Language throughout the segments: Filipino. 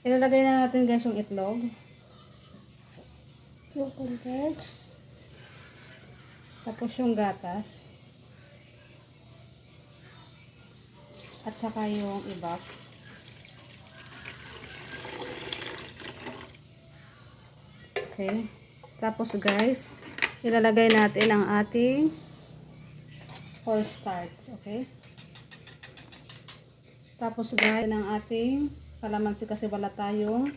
Ilalagay na natin guys yung itlog. Yung contents. Tapos yung gatas. At saka yung ibak. Okay. Tapos guys, ilalagay natin ang ating cornstarch. Okay. Tapos guys, ang ating kalamansi kasi wala tayong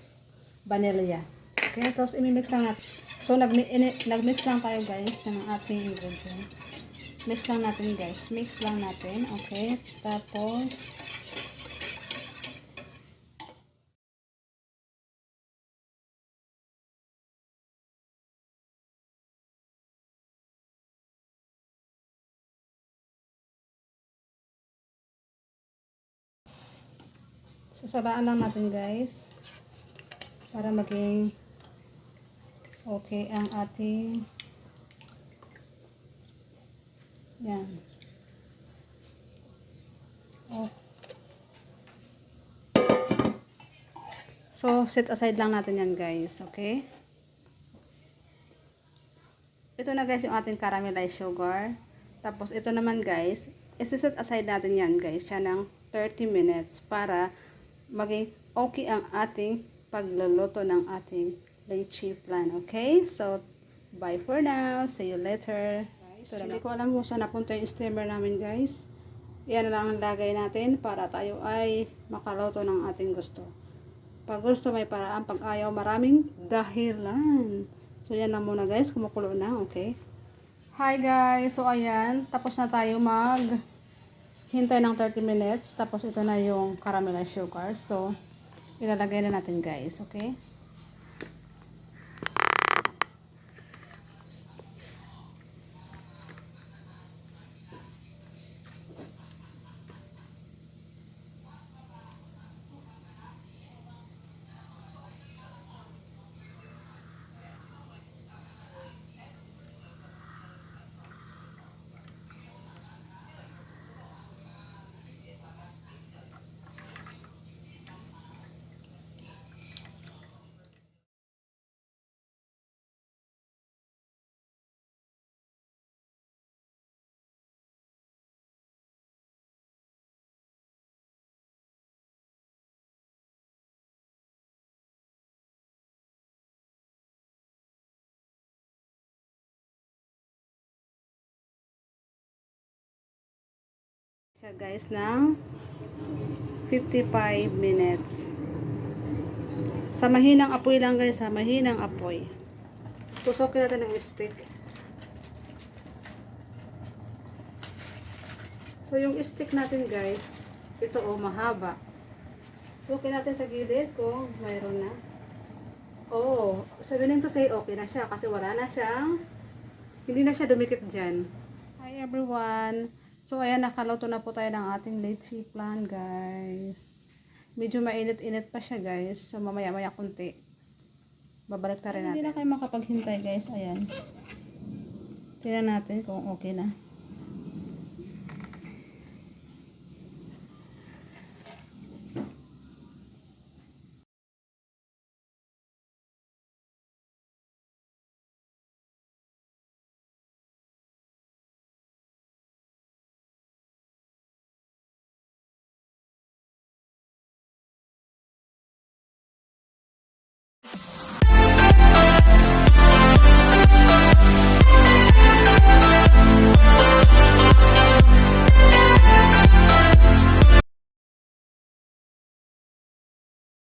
vanilla. Okay. Tapos imimix lang natin. So nagmix lang tayo guys ng ating ingredient. Mix lang natin guys. Mix lang natin. Okay. Tapos sasalaan lang natin guys para maging okay ang ating yan. Oh. So set aside lang natin yan guys. Okay. Ito na guys yung ating caramelized sugar. Tapos ito naman guys, isi-set aside natin yan guys siya ng 30 minutes para maging okay ang ating pagluluto ng ating lychee flan. Okay? So, bye for now. See you later. So, hindi ko alam kung saan napunta yung steamer namin guys. Yan na lang ang lagay natin para tayo ay makaluto ng ating gusto. Pag gusto may paraan, pag ayaw maraming dahilan. So, yan lang muna guys. Kumukulo na. Okay? Hi guys. So, ayan. Tapos na tayo hintay ng 30 minutes. Tapos ito na yung caramelized sugar. So, ilalagay na natin guys. Okay? Siya guys ng 55 minutes. Sa mahinang apoy lang guys, sa mahinang apoy. Tusokin natin ng stick. So yung stick natin guys, ito mahaba. Sukin natin sa gilid kung mayroon na. Oh, sabihin to say okay na siya kasi wala na siyang, hindi na siya dumikit dyan. Hi everyone! So ayan, nakaluto na po tayo ng ating lychee flan guys. Medyo mainit-init pa siya guys. So mamaya-maya kunti. Babalik na rin natin. Hindi na kayo makapaghintay guys. Ayan. Tingnan natin kung okay na.